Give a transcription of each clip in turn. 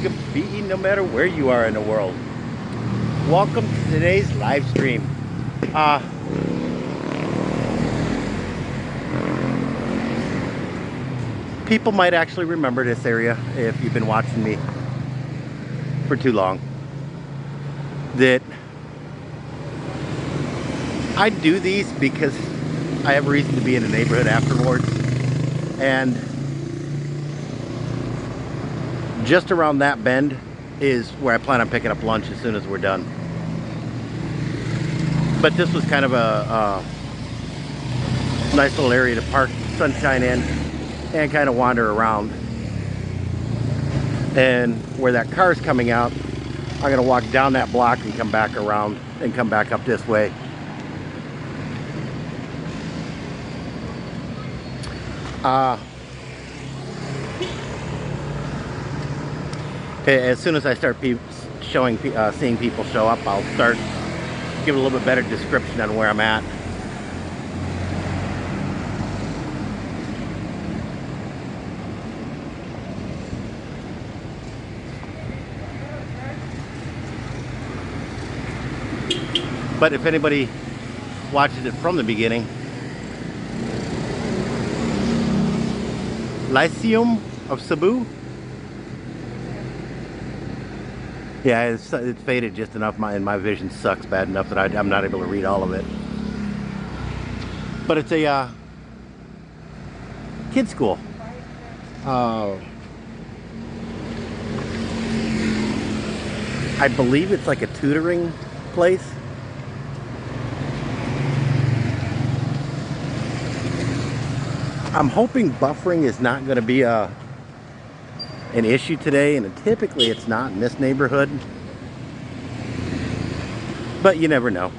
Good being no matter where you are in the world. Welcome to today's live stream. People might actually remember this area if you've been watching me for too long. That I do these because I have a reason to be in the neighborhood afterwards, and just around that bend is where I plan on picking up lunch as soon as we're done. But this was kind of a nice little area to park sunshine in and kind of wander around. And where that car's coming out, I'm gonna walk down that block and come back around and come back up this way. As soon as I start seeing people show up, I'll start giving a little bit better description on where I'm at. But if anybody watches it from the beginning, Lyceum of Cebu. Yeah, it's faded just enough, and my vision sucks bad enough that I'm not able to read all of it. But it's a kid's school. I believe it's like a tutoring place. I'm hoping buffering is not going to be an issue today, and typically it's not in this neighborhood, but you never know.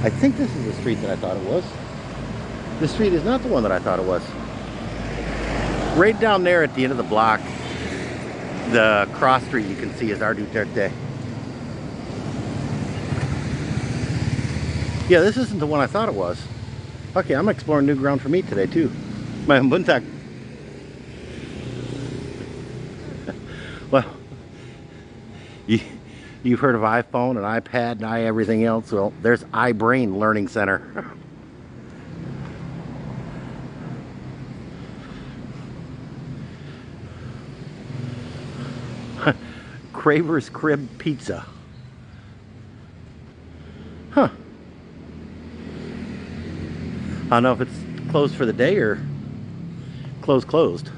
I think this is the street that I thought it was. The street is not the one that I thought it was. Right down there at the end of the block, the cross street you can see is Ar Duterte. Yeah, this isn't the one I thought it was. Okay, I'm exploring new ground for me today too. My buntak. Well, you've heard of iPhone and iPad and everything else. Well, there's iBrain Learning Center. Craver's Crib Pizza. Huh. I don't know if it's closed for the day or closed.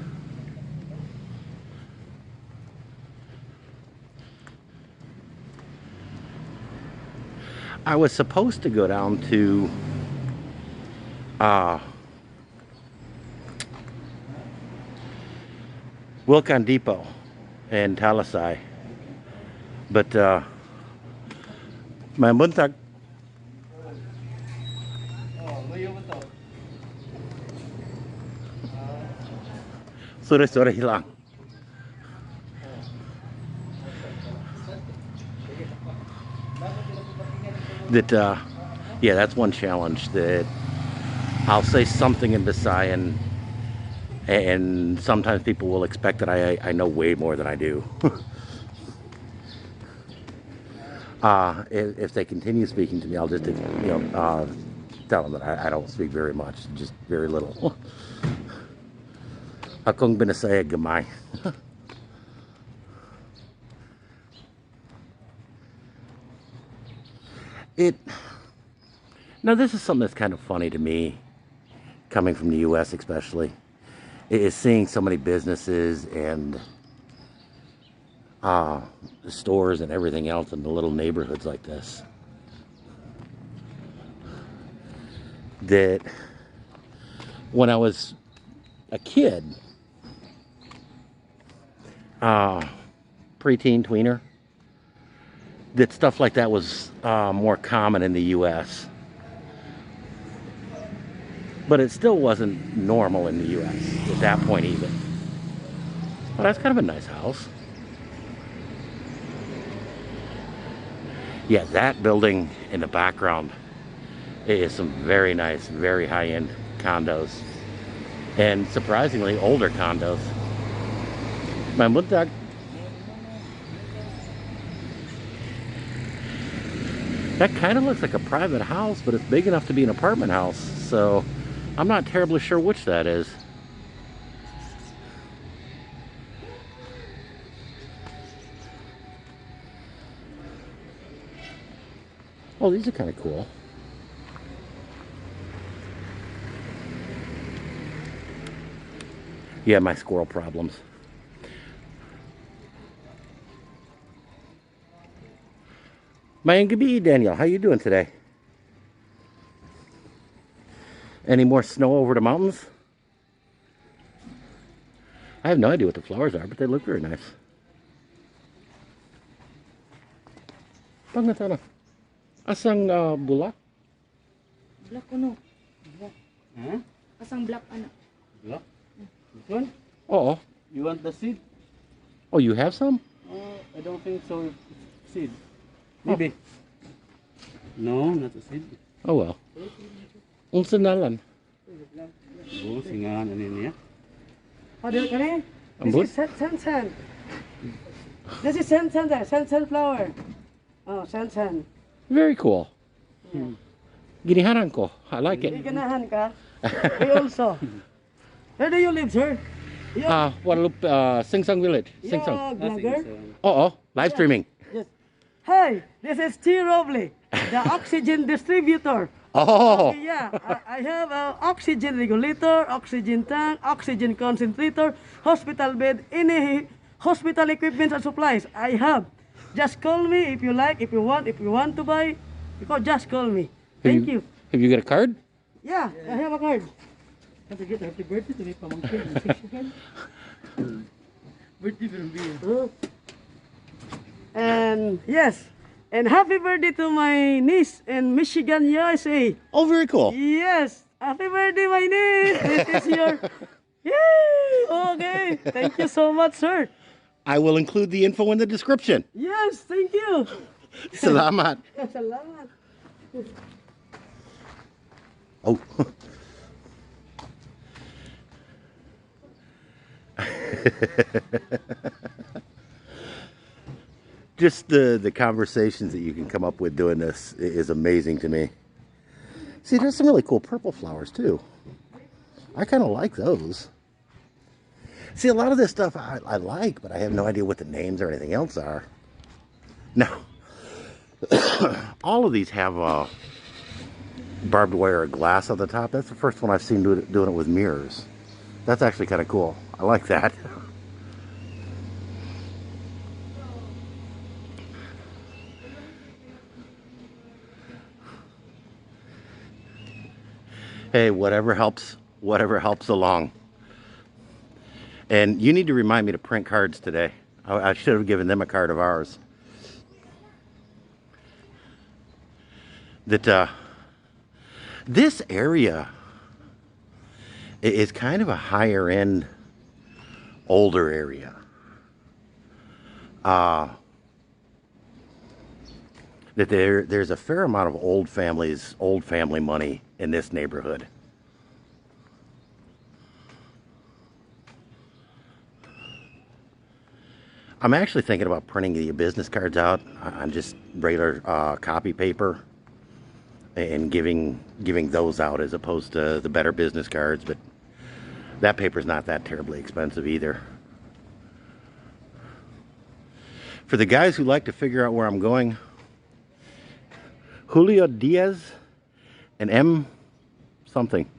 I was supposed to go down to Wilcon Depot and Talisay, but my buntag sorry lang. That yeah, that's one challenge, that I'll say something in Visayan and sometimes people will expect that I know way more than I do. If they continue speaking to me, I'll just tell them that I don't speak very much, just very little. Akong binasaya gamay. Now this is something that's kind of funny to me, coming from the US especially, is seeing so many businesses and stores and everything else in the little neighborhoods like this. That when I was a kid, preteen, tweener, that stuff like that was more common in the US. But it still wasn't normal in the US at that point either. But that's kind of a nice house. Yeah, that building in the background is some very nice, very high-end condos. And surprisingly, older condos. My muntag. That kind of looks like a private house, but it's big enough to be an apartment house. So I'm not terribly sure which that is. Oh, these are kind of cool. Yeah, my squirrel problems. Mayang gabi, Daniel. How you doing today? Any more snow over the mountains? I have no idea what the flowers are, but they look very nice. Pangatana. Asang bulak? Black ano? Black. Huh? Asang black ano? Black? This one? Oh. You want the seed? Oh, you have some? I don't think so. Seed. Maybe. No, not a seed. Oh well. Unsa nalan? Oh, singahan ano niya? Oh, dito ka rin? Ambot? This is sun. This is sun flower. Oh, sun. Very cool. Ginihanan ko. I like it. Ganahan ka? We also. Where do you live, sir? Guadalupe, Singsang Village. You're Singsang. a vlogger? Oh, live streaming. Yes. Hey, this is T. Robley, the oxygen distributor. Oh. Yeah, I have an oxygen regulator, oxygen tank, oxygen concentrator, hospital bed, any hospital equipment and supplies. I have. Just call me if you like, if you want to buy, just call me. Thank you. Have you got a card? Yeah, I have a card. Want to get happy birthday to me, pamangkin. Birthday from beer. And yes, and happy birthday to my niece in Michigan, USA. Oh, very cool. Yes, happy birthday, my niece. This is your. Yay! Okay, thank you so much, sir. I will include the info in the description. Yes, thank you. Salamat. Salamat. Oh. Just the conversations that you can come up with doing this is amazing to me. See, there's some really cool purple flowers too. I kind of like those. See, a lot of this stuff I like, but I have no idea what the names or anything else are. Now, all of these have barbed wire or glass on the top. That's the first one I've seen doing it with mirrors. That's actually kind of cool. I like that. Hey, whatever helps along. And you need to remind me to print cards today. I should have given them a card of ours. That this area is kind of a higher end, older area. That there's a fair amount of old family money in this neighborhood. I'm actually thinking about printing the business cards out on just regular copy paper and giving those out as opposed to the better business cards, but that paper's not that terribly expensive either. For the guys who like to figure out where I'm going, Julio Diaz and M something.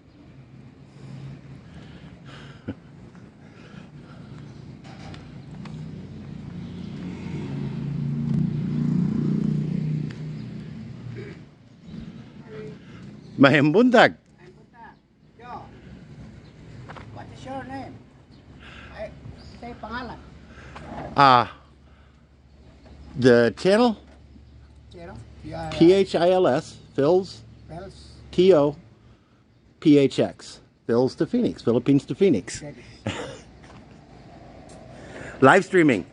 Mahimbuntag. Yo, what is your name? Say pangalan. The channel? Channel? PHILS, Phil's, Bells. TOPHX. Phil's to Phoenix, Philippines to Phoenix. Live streaming.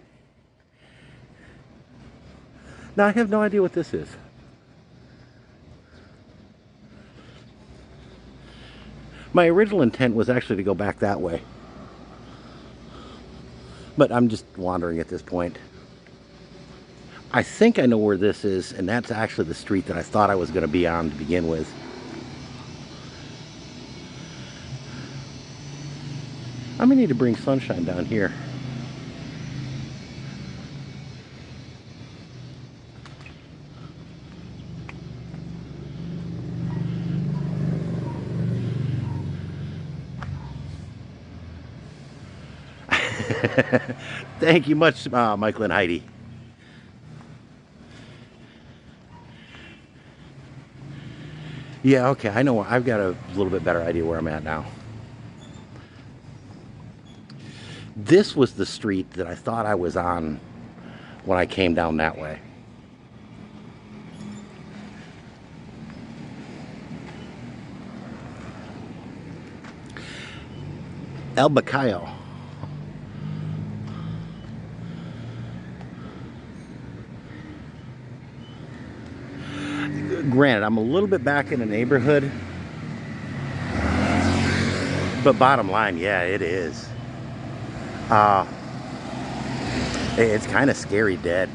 Now I have no idea what this is. My original intent was actually to go back that way. But I'm just wandering at this point. I think I know where this is, and that's actually the street that I thought I was going to be on to begin with. I'm going to need to bring sunshine down here. Thank you much, Michael and Heidi. Yeah, okay, I know. I've got a little bit better idea where I'm at now. This was the street that I thought I was on when I came down that way. El Bacayo. Granted, I'm a little bit back in the neighborhood, but bottom line, yeah, it is. It's kind of scary dead.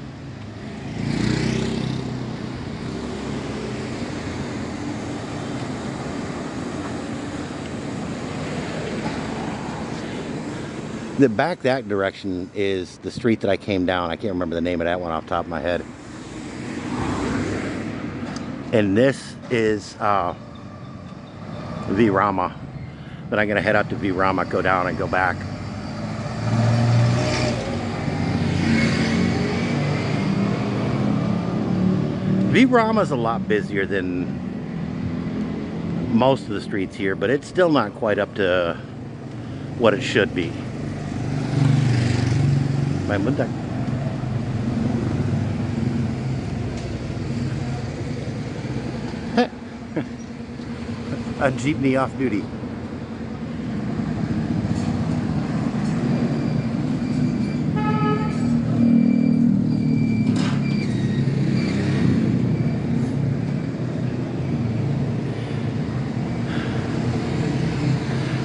The back that direction is the street that I came down. I can't remember the name of that one off the top of my head. And this is Vrama. Then I'm going to head out to Vrama, go down and go back. Vrama is a lot busier than most of the streets here, but it's still not quite up to what it should be. May mundak. A jeepney off duty.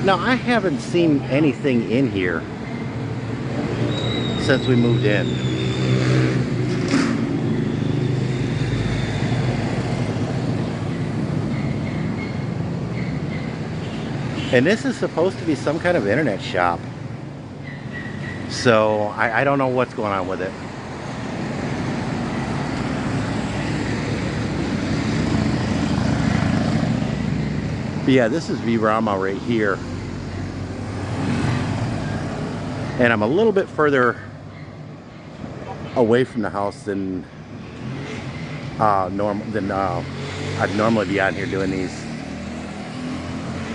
Now, I haven't seen anything in here since we moved in. And this is supposed to be some kind of internet shop. So I don't know what's going on with it. But yeah, this is Vrama right here. And I'm a little bit further away from the house than I'd normally be out here doing these.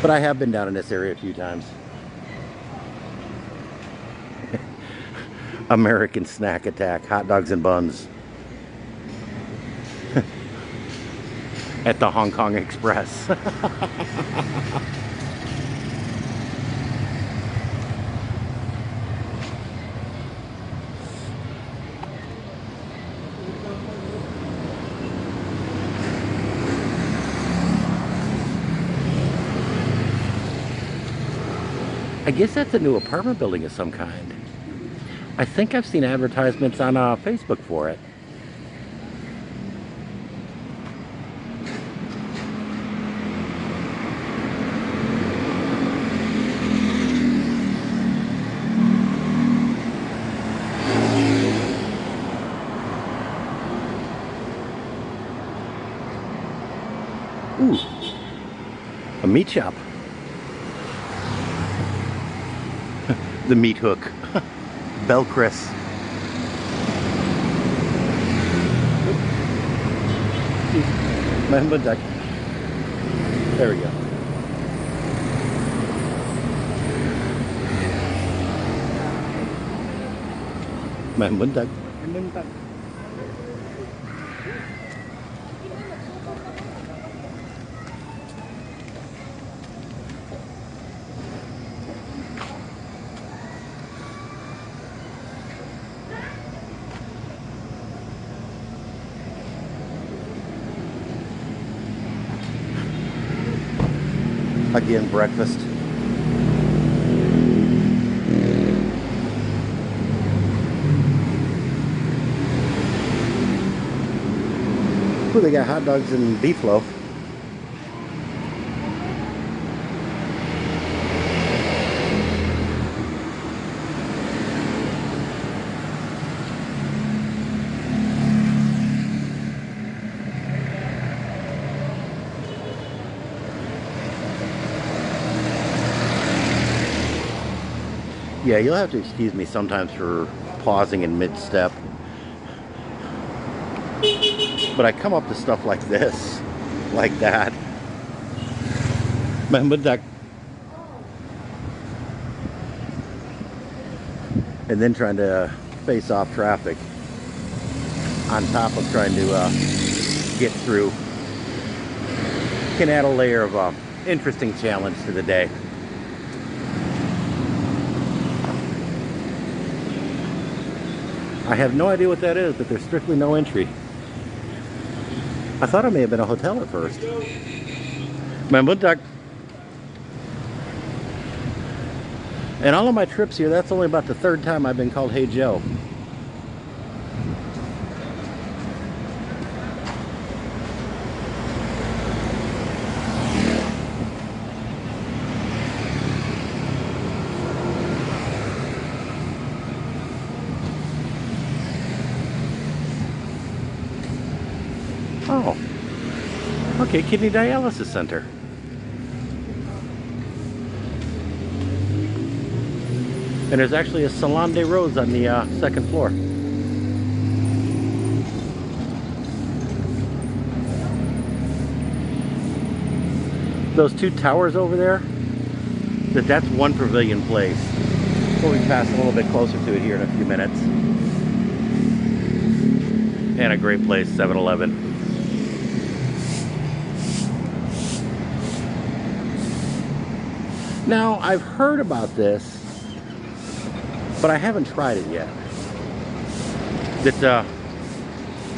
But I have been down in this area a few times. American snack attack, hot dogs and buns. At the Hong Kong Express. I guess that's a new apartment building of some kind. I think I've seen advertisements on Facebook for it. Ooh, a meat shop. The meat hook. Bell Chris. There we go. Mundag. Again, breakfast. Ooh, they got hot dogs and beef loaf. Yeah, you'll have to excuse me sometimes for pausing in mid-step. But I come up to stuff like this, like that. And then trying to face off traffic on top of trying to get through can add a layer of interesting challenge to the day. I have no idea what that is, but there's strictly no entry. I thought it may have been a hotel at first. And all of my trips here, that's only about the third time I've been called Hey Joe. Oh, okay, Kidney Dialysis Center. And there's actually a Salon de Rose on the second floor. Those two towers over there, that's one Pavilion Place. We'll be passing a little bit closer to it here in a few minutes. And a great place, 7-Eleven. Now, I've heard about this, but I haven't tried it yet.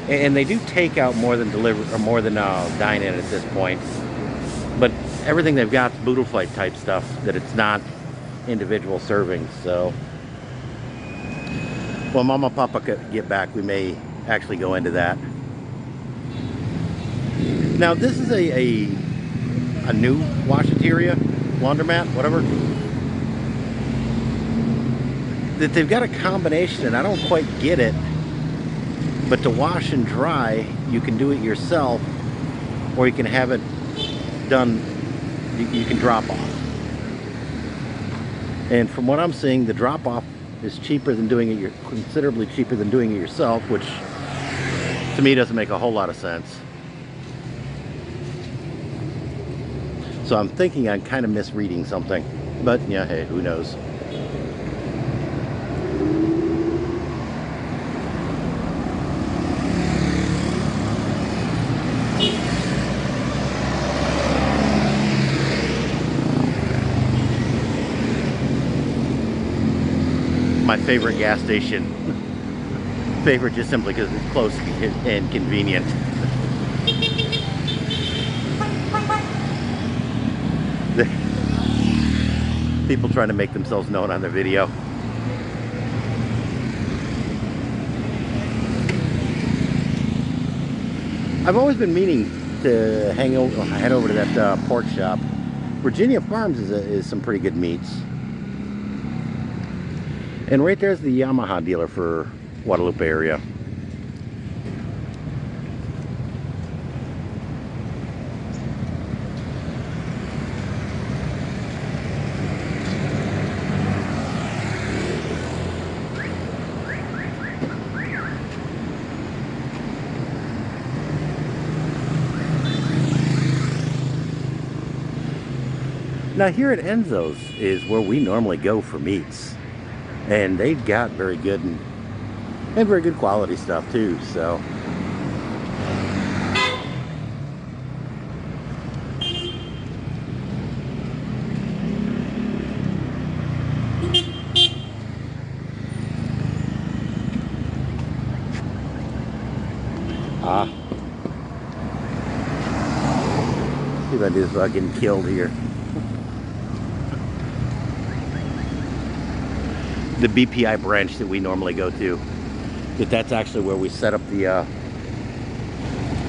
And they do take out more than deliver or more than dine in at this point. But everything they've got is boodle flight type stuff that it's not individual servings. So, when Mama and Papa get back, we may actually go into that. Now, this is a new washateria, laundromat, whatever. That they've got a combination, and I don't quite get it, but to wash and dry you can do it yourself, or you can have it done, you can drop off. And from what I'm seeing, the drop off is cheaper than doing it, considerably cheaper than doing it yourself, which to me doesn't make a whole lot of sense. So I'm thinking I'm kind of misreading something, but yeah, hey, who knows. My favorite gas station. Favorite just simply because it's close and convenient. People trying to make themselves known on their video. I've always been meaning to head over to that pork shop. Virginia Farms is some pretty good meats. And right there's the Yamaha dealer for Guadalupe area. Now here at Enzo's is where we normally go for meats. And they've got very good and very good quality stuff too, so. See if I do this without getting killed here. the BPI branch that we normally go to. That's actually where we set up the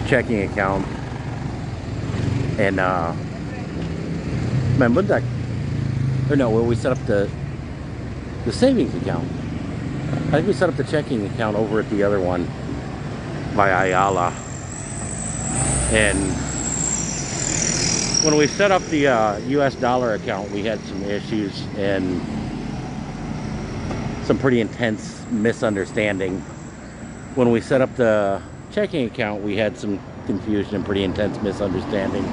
checking account and where we set up the savings account. I think we set up the checking account over at the other one by Ayala. And when we set up the US dollar account, we had some issues and some pretty intense misunderstanding. When we set up the checking account, we had some confusion and pretty intense misunderstanding.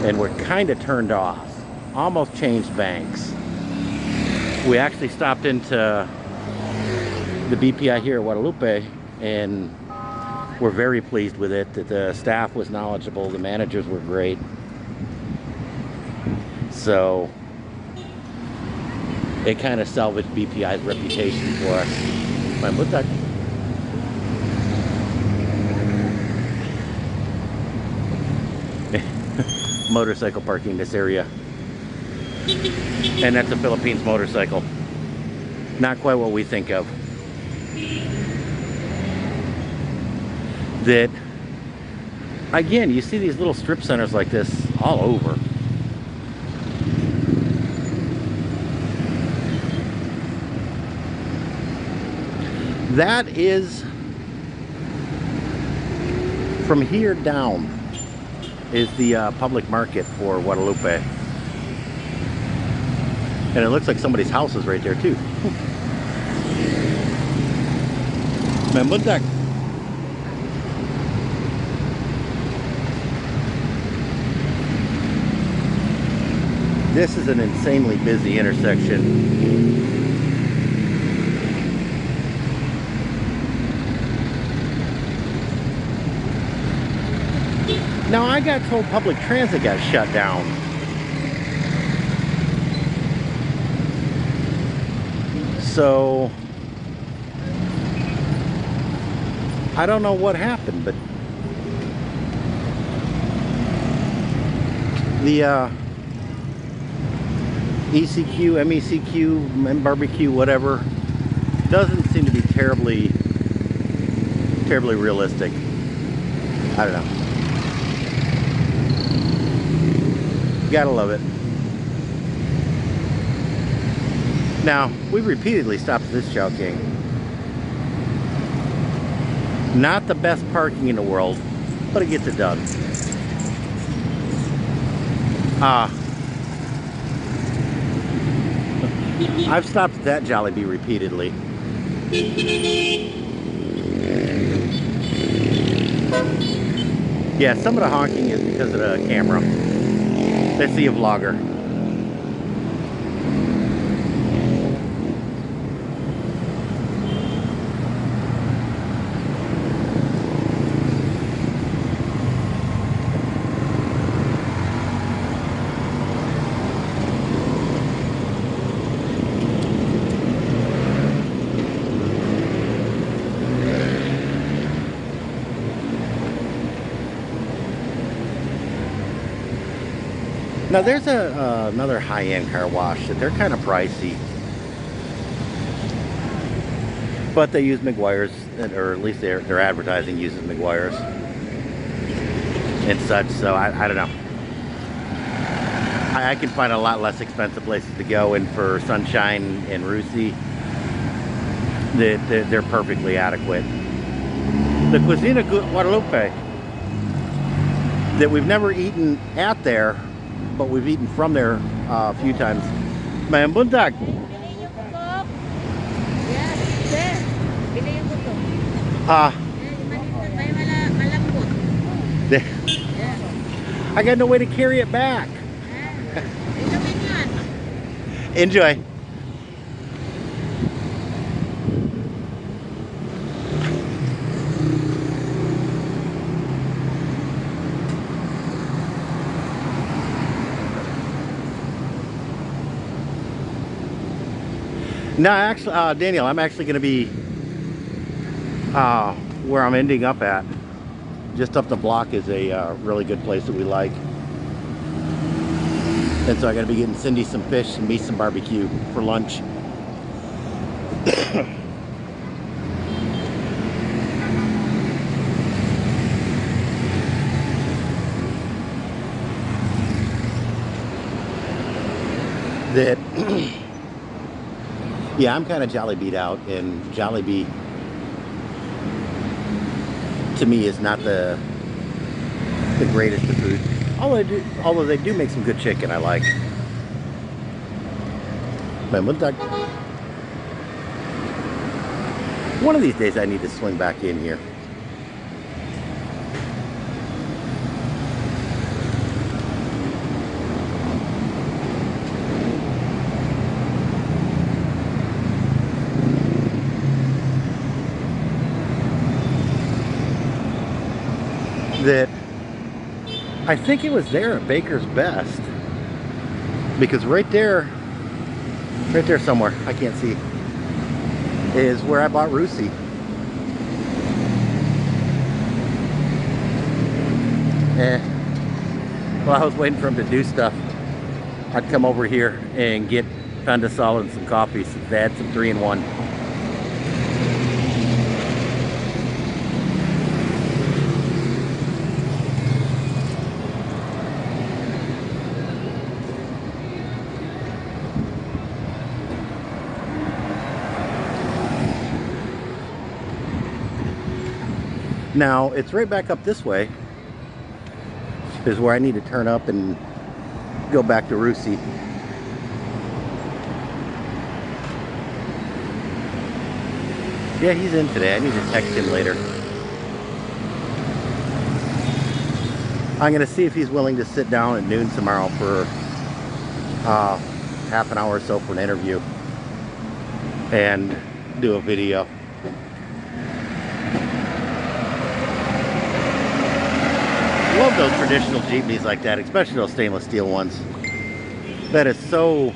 And we're kind of turned off. Almost changed banks. We actually stopped into the BPI here at Guadalupe, and we're very pleased with it. That the staff was knowledgeable, the managers were great. So it kind of salvaged BPI's reputation for us. Motorcycle parking in this area. And that's a Philippines motorcycle. Not quite what we think of. That, again, you see these little strip centers like this all over. That is, from here down, is the public market for Guadalupe. And it looks like somebody's house is right there too. Membuntak. This is an insanely busy intersection. Now, I got told public transit got shut down. So, I don't know what happened, but the ECQ, MECQ, barbecue, whatever, doesn't seem to be terribly realistic. I don't know. Gotta love it. Now, we've repeatedly stopped at this Chowking. Not the best parking in the world, but it gets it done. I've stopped at that Jollibee repeatedly. Yeah, some of the honking is because of the camera. Let's see a vlogger. Now there's another high-end car wash that they're kind of pricey, but they use McGuire's, or at least their advertising uses McGuire's and such. So I don't know. I can find a lot less expensive places to go, and for Sunshine and Rusi, they're perfectly adequate. The Cuisina Guadalupe that we've never eaten at there, but we've eaten from there a few times. May buntag. I got no way to carry it back. Enjoy. No, actually, Daniel, I'm actually going to be where I'm ending up at. Just up the block is a really good place that we like. And so I'm going to be getting Cindy some fish and me some barbecue for lunch. That yeah, I'm kind of Jolly beat out, and Jollibee to me is not the greatest of food. Although they do make some good chicken I like. Men one of these days I need to swing back in here. That I think it was there at Baker's Best, because right there somewhere, I can't see, is where I bought Rusi. While I was waiting for him to do stuff, I'd come over here and get Pendasol and some coffee. So they had some 3-in-1. Now, it's right back up this way is where I need to turn up and go back to Rusi. Yeah, he's in today. I need to text him later. I'm going to see if he's willing to sit down at noon tomorrow for half an hour or so for an interview and do a video. Love those traditional jeepneys like that, especially those stainless steel ones. That is so...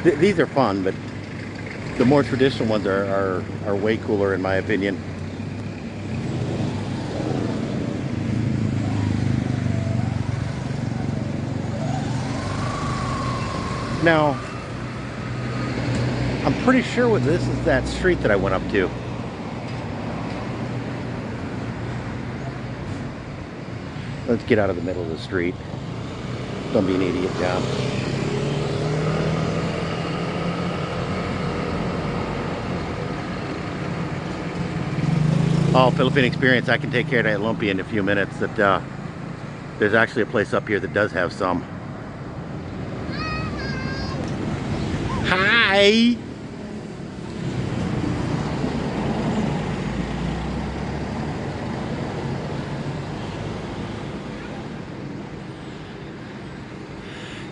These are fun, but the more traditional ones are way cooler in my opinion. Now, I'm pretty sure what this is that street that I went up to. Let's get out of the middle of the street. Don't be an idiot, John. Oh, Philippine Experience, I can take care of that lumpia in a few minutes. That there's actually a place up here that does have some. Hi!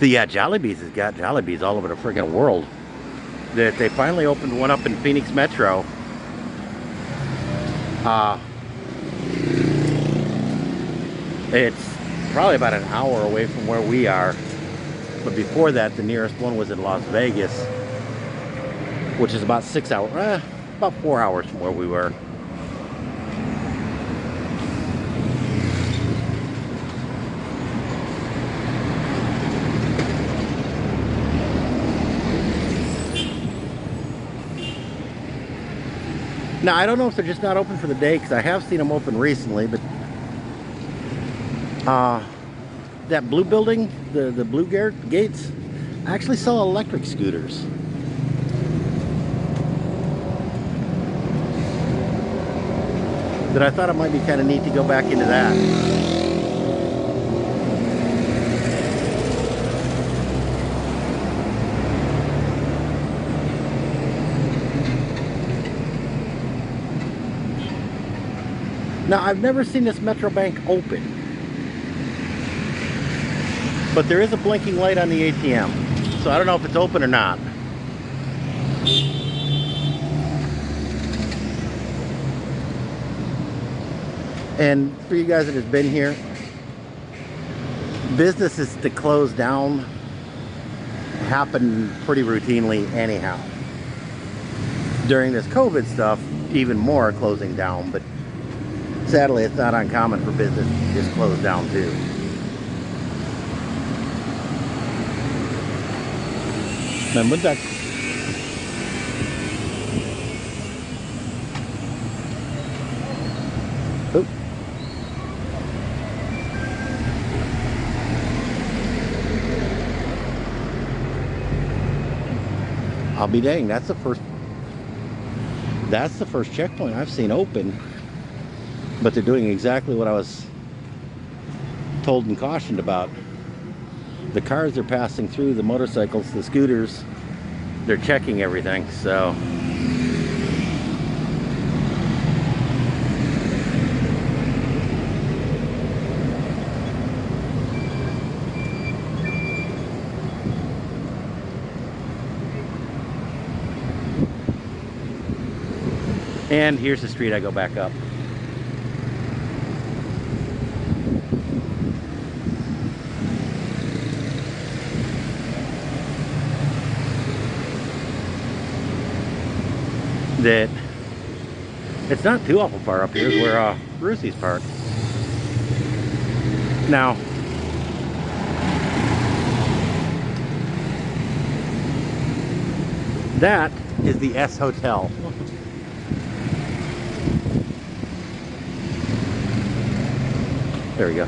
Yeah, Jollibee's has got Jollibee's all over the friggin' world. That they finally opened one up in Phoenix Metro. It's probably about an hour away from where we are. But before that, the nearest one was in Las Vegas, which is about 6 hours, about 4 hours from where we were. Now, I don't know if they're just not open for the day, because I have seen them open recently, but that blue building, the blue gates, actually sell electric scooters. That I thought it might be kind of neat to go back into that. Now, I've never seen this Metro Bank open, but there is a blinking light on the ATM, so I don't know if it's open or not. And for you guys that have been here, businesses to close down happen pretty routinely anyhow. During this COVID stuff, even more closing down, but sadly, it's not uncommon for business to just close down too. I'll be dang, that's the first checkpoint I've seen open. But they're doing exactly what I was told and cautioned about. The cars are passing through, the motorcycles, the scooters, they're checking everything, so. And here's the street I go back up. That it's not too awful far up here is where Brucey's parked. Now, that is the S Hotel. There we go.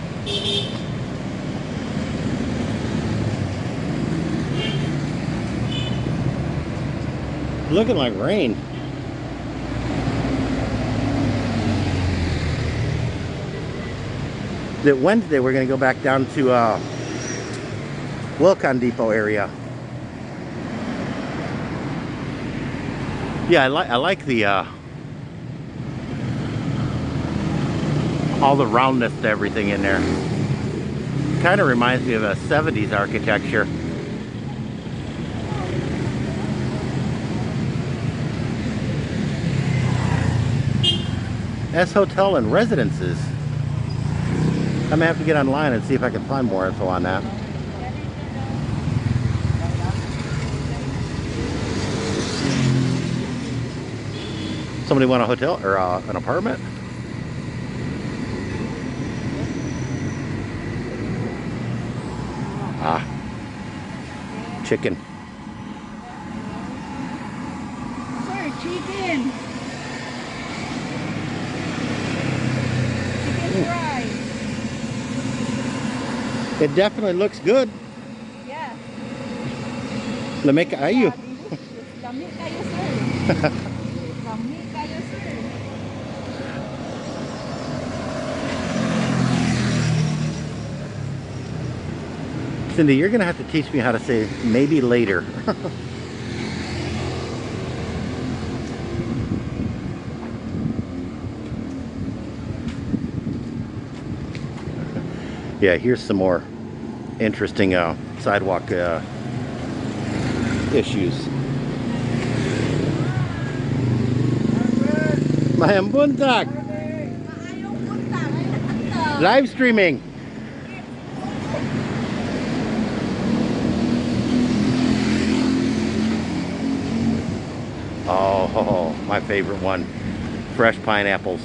Looking like rain. That Wednesday we're going to go back down to Wilcon Depot area. Yeah, I like the all the roundness to everything in there. Kind of reminds me of a 70s architecture. S Hotel and Residences. I may have to get online and see if I can find more info on that. Somebody want a hotel or an apartment? Ah, chicken. Sir, chicken. Chicken fry. It definitely looks good. Yeah. Lami kaayo. Lami kayo, sir. Lami kayo, sir. Cindy, you're gonna have to teach me how to say maybe later. Yeah, here's some more interesting sidewalk issues. Mayang buntag. Maayong punta. Live streaming. Oh, my favorite one. Fresh pineapples.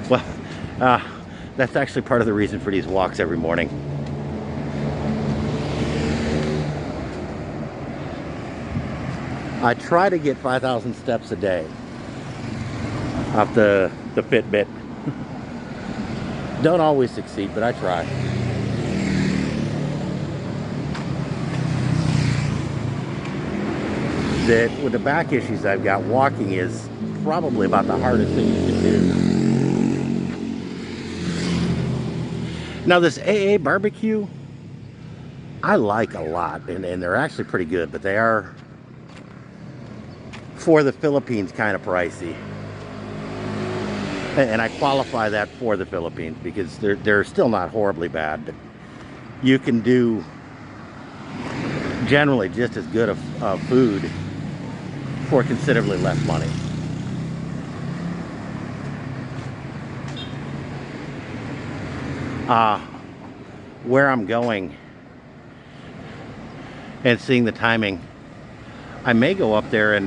Well, that's actually part of the reason for these walks every morning. I try to get 5,000 steps a day off the Fitbit. Don't always succeed, but I try. That with the back issues I've got, walking is probably about the hardest thing you can do. Now this AA barbecue, I like a lot, and they're actually pretty good, but they are, for the Philippines, kind of pricey. And I qualify that for the Philippines because they're still not horribly bad, but you can do generally just as good of food for considerably less money. Where I'm going and seeing the timing, I may go up there and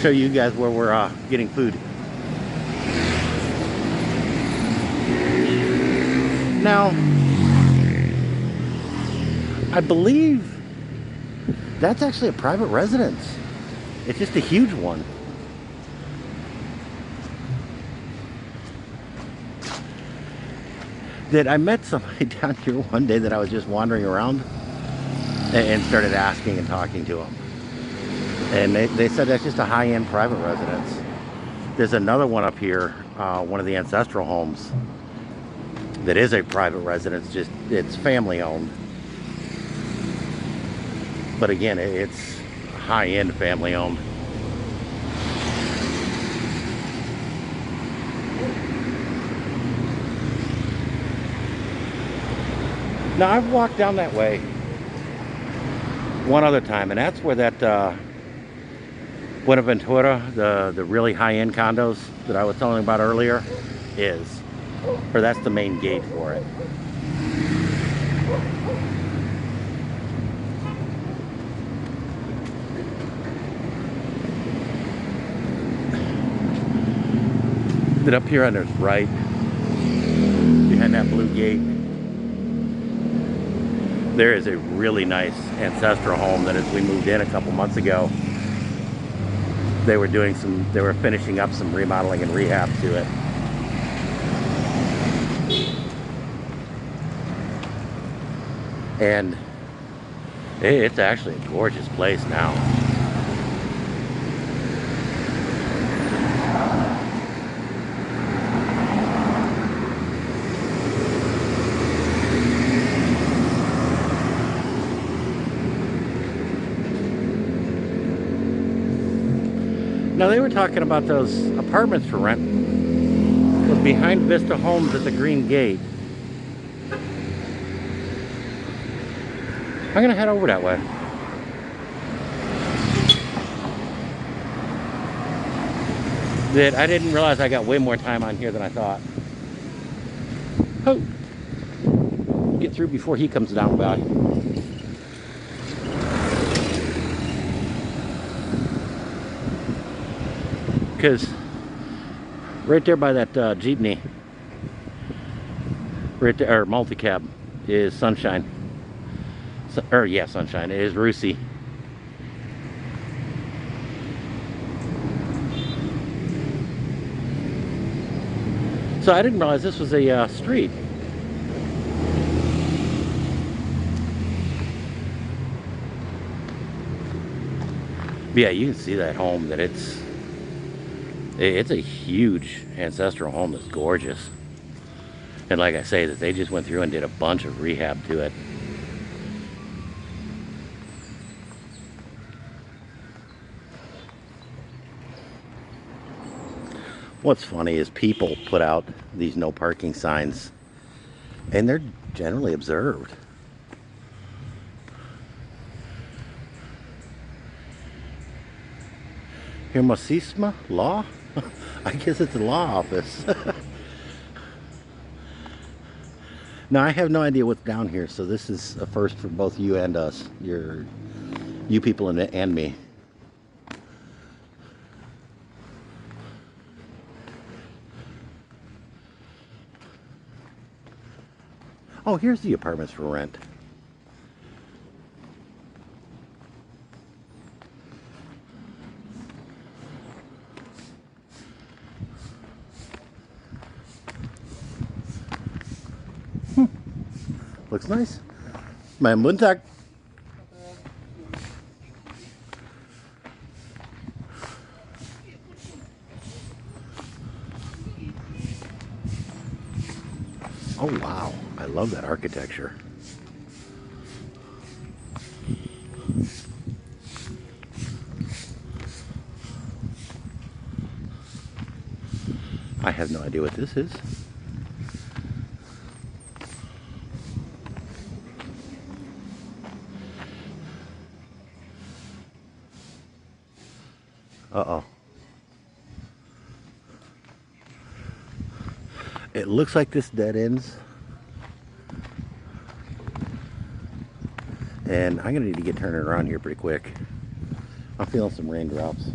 show you guys where we're getting food. Now, I believe that's actually a private residence. It's just a huge one. that I met somebody down here one day that I was just wandering around and started asking and talking to them. And they said that's just a high-end private residence. There's another one up here, one of the ancestral homes, that is a private residence, just it's family owned. But again, it's high-end family owned. Now I've walked down that way one other time, and that's where that Buenaventura, the really high-end condos that I was telling you about earlier, is. Or that's the main gate for it. Then up here on the right, behind that blue gate, there is a really nice ancestral home that as we moved in a couple months ago, they were finishing up some remodeling and rehab to it. And it's actually a gorgeous place now. Now they were talking about those apartments for rent was behind Vista Homes at the Green Gate. I'm gonna head over that way. That I didn't realize I got way more time on here than I thought. Oh, get through before he comes down by. Because right there by that jeepney, right there, or multi-cab, is Sunshine. Yeah, Sunshine. It is Rusi. So I didn't realize this was a street. But yeah, you can see that home, that it's a huge ancestral home that's gorgeous. And like I say, that they just went through and did a bunch of rehab to it. What's funny is people put out these no parking signs, and they're generally observed. Hermosisma? Law? I guess it's a law office. Now I have no idea what's down here, so this is a first for both you and us. You people and me. Oh, here's the apartments for rent. Looks nice. Mein Montag. Oh wow, I love that architecture. I have no idea what this is. Uh-oh. It looks like this dead ends. And I'm gonna need to get turning around here pretty quick. I'm feeling some raindrops.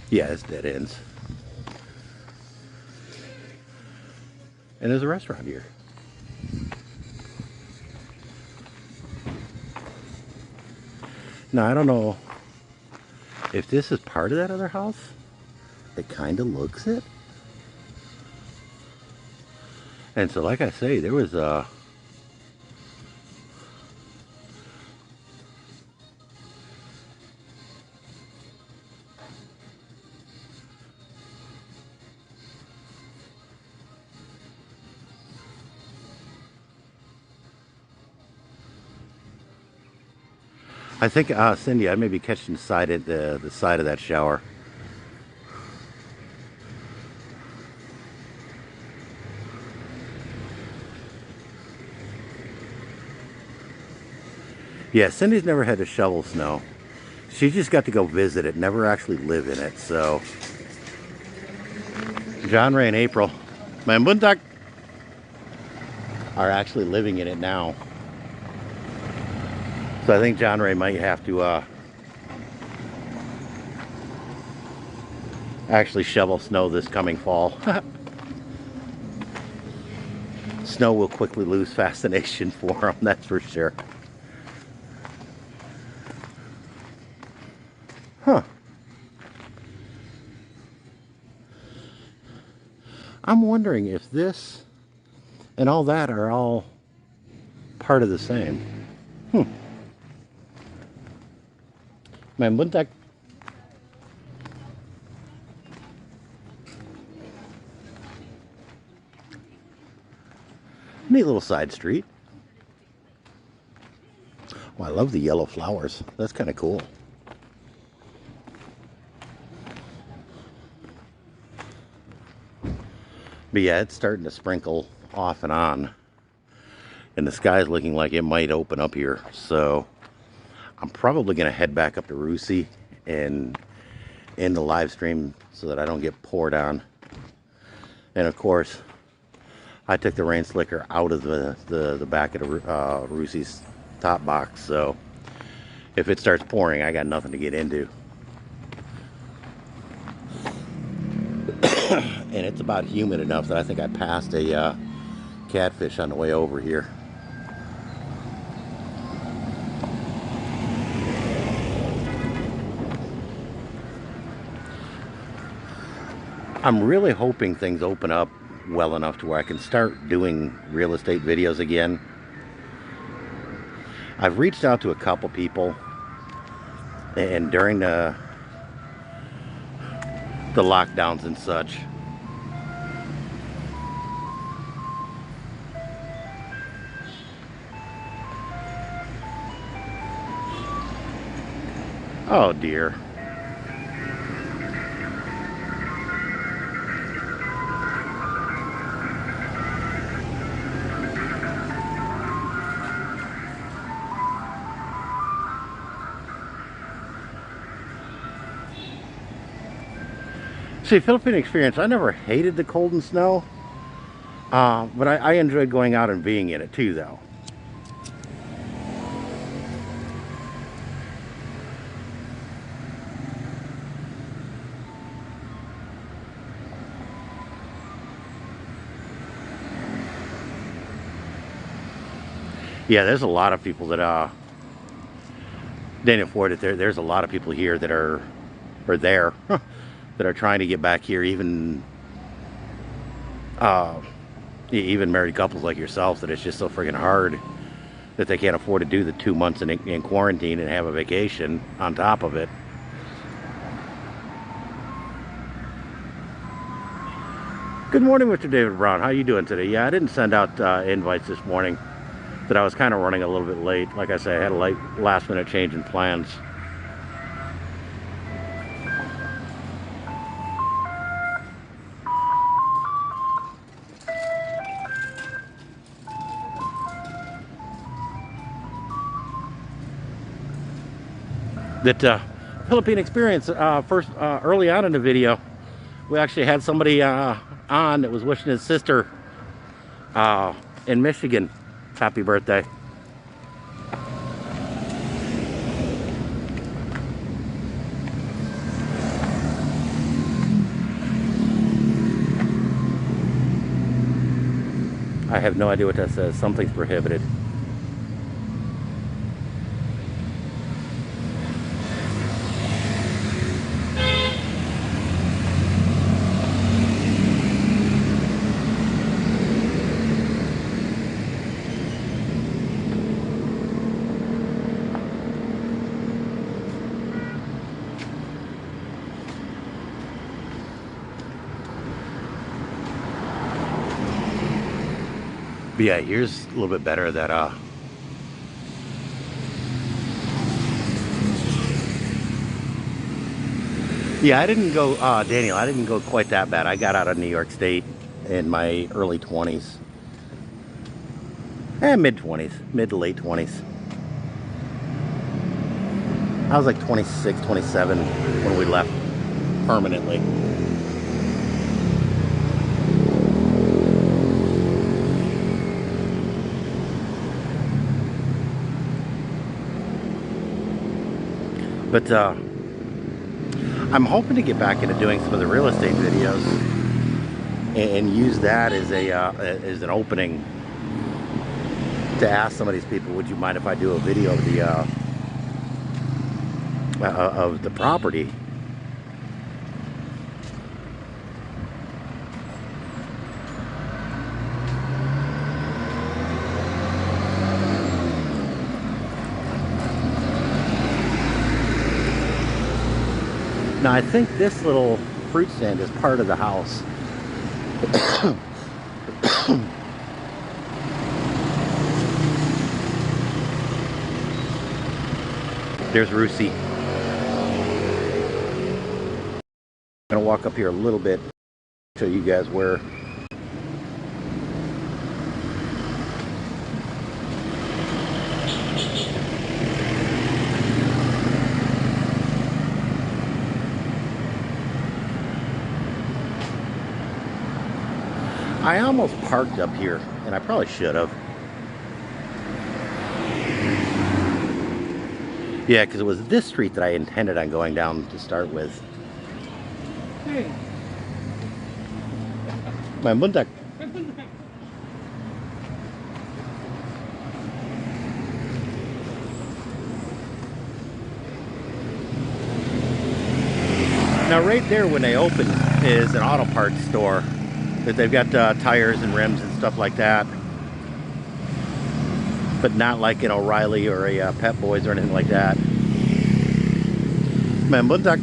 Yeah, it's dead ends. And there's a restaurant here. Now, I don't know if this is part of that other house. It kind of looks it. And so, like I say, there was I think, Cindy, I may be catching sight at the side of that shower. Yeah, Cindy's never had to shovel snow. She just got to go visit it, never actually live in it. So, John Ray and April, my buntak, are actually living in it now. So I think John Ray might have to actually shovel snow this coming fall. Snow will quickly lose fascination for him, that's for sure. Huh. I'm wondering if this and all that are all part of the same. Man, wouldn't that... Neat little side street. Oh, I love the yellow flowers. That's kind of cool. But yeah, it's starting to sprinkle off and on. And the sky's looking like it might open up here. So I'm probably going to head back up to Rusi and end the live stream so that I don't get poured on. And of course, I took the rain slicker out of the back of the Rusi's top box. So if it starts pouring, I got nothing to get into. And it's about humid enough that I think I passed a catfish on the way over here. I'm really hoping things open up well enough to where I can start doing real estate videos again. I've reached out to a couple people, and during the lockdowns and such, oh dear. See, Philippine experience, I never hated the cold and snow, but I enjoyed going out and being in it too, though. Yeah, there's a lot of people that didn't afford it. There's a lot of people here that are there that are trying to get back here, even married couples like yourself, that it's just so freaking hard that they can't afford to do the 2 months in quarantine and have a vacation on top of it. Good morning, Mr. David Brown. How you doing today? Yeah, I didn't send out invites this morning. That I was kind of running a little bit late. Like I say, I had a late last minute change in plans. That Philippine experience, early on in the video, we actually had somebody on that was wishing his sister in Michigan happy birthday. I have no idea what that says. Something's prohibited. But yeah, here's a little bit better that yeah, I didn't go Daniel, I didn't go quite that bad. I got out of New York State in my early 20s. Mid 20s, mid to late 20s. I was like 26, 27 when we left permanently. But I'm hoping to get back into doing some of the real estate videos and use that as an opening to ask some of these people, would you mind if I do a video of the property? Now I think this little fruit stand is part of the house. There's Rusey. I'm gonna walk up here a little bit, show you guys where I almost parked up here, and I probably should have. Yeah, because it was this street that I intended on going down to start with. Hey. My mundak. Now right there when they open is an auto parts store. That they've got tires and rims and stuff like that. But not like an O'Reilly or a Pep Boys or anything like that. Man, buntak.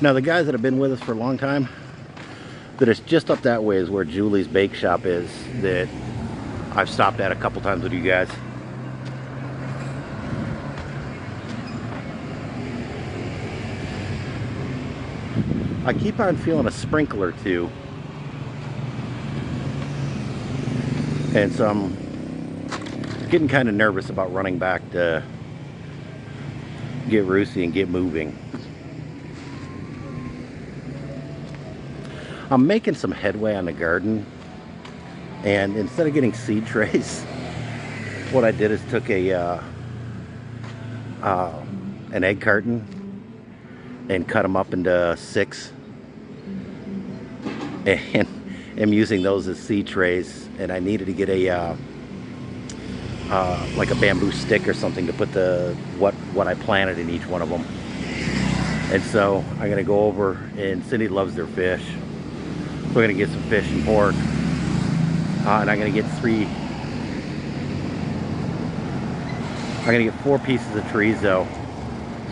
Now the guys that have been with us for a long time, that it's just up that way is where Julie's Bake Shop is, that I've stopped at a couple times with you guys. I keep on feeling a sprinkler too. And so I'm getting kind of nervous about running back to get Rusey and get moving. I'm making some headway on the garden, and instead of getting seed trays, what I did is took an egg carton and cut them up into 6, and am using those as seed trays. And I needed to get a like a bamboo stick or something to put what I planted in each one of them. And so I'm gonna go over, and Cindy loves their fish. We're gonna get some fish and pork, and I'm gonna get 4 pieces of chorizo.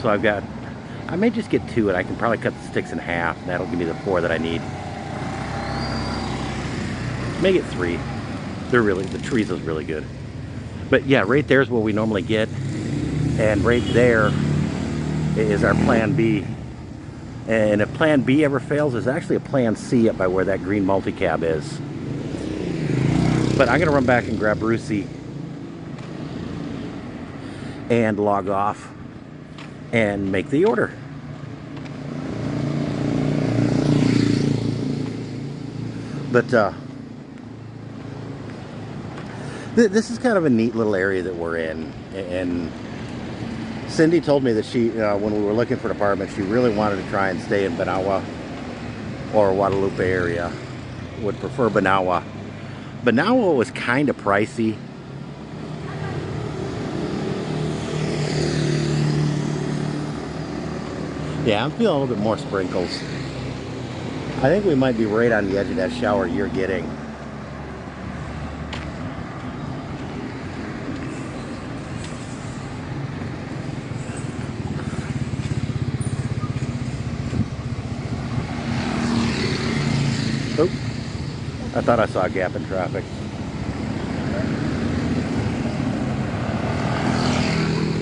So I may just get 2, and I can probably cut the sticks in half, and that'll give me the 4 that I need. May get 3. The chorizo's really good. But yeah, right there's where we normally get, and right there is our plan B. And if plan B ever fails, there's actually a plan C up by where that green multi-cab is. But I'm gonna run back and grab Rusey and log off and make the order. But this is kind of a neat little area that we're in, and Cindy told me that she, when we were looking for an apartment, she really wanted to try and stay in Banawa or Guadalupe area. Would prefer Banawa. Banawa was kind of pricey. Yeah, I'm feeling a little bit more sprinkles. I think we might be right on the edge of that shower you're getting. I thought I saw a gap in traffic.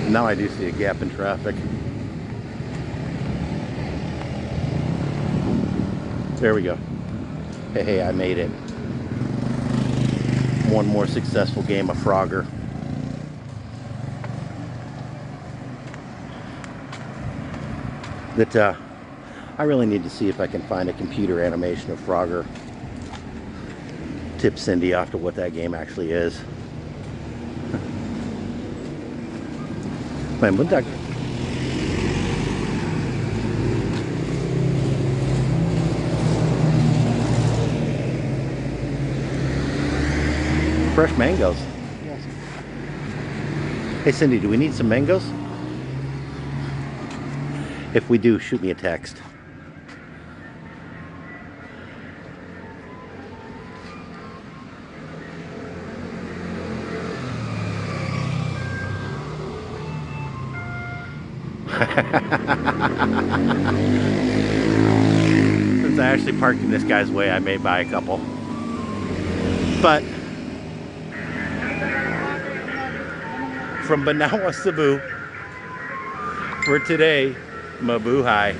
Now I do see a gap in traffic. There we go. Hey, I made it. One more successful game of Frogger. That I really need to see if I can find a computer animation of Frogger. Tip Cindy off to what that game actually is. Man, wouldn't that... Fresh mangoes. Yes. Hey Cindy, do we need some mangoes? If we do, shoot me a text. Since I actually parked in this guy's way, I may buy a couple. But from Banawa, Cebu, for today, mabuhay.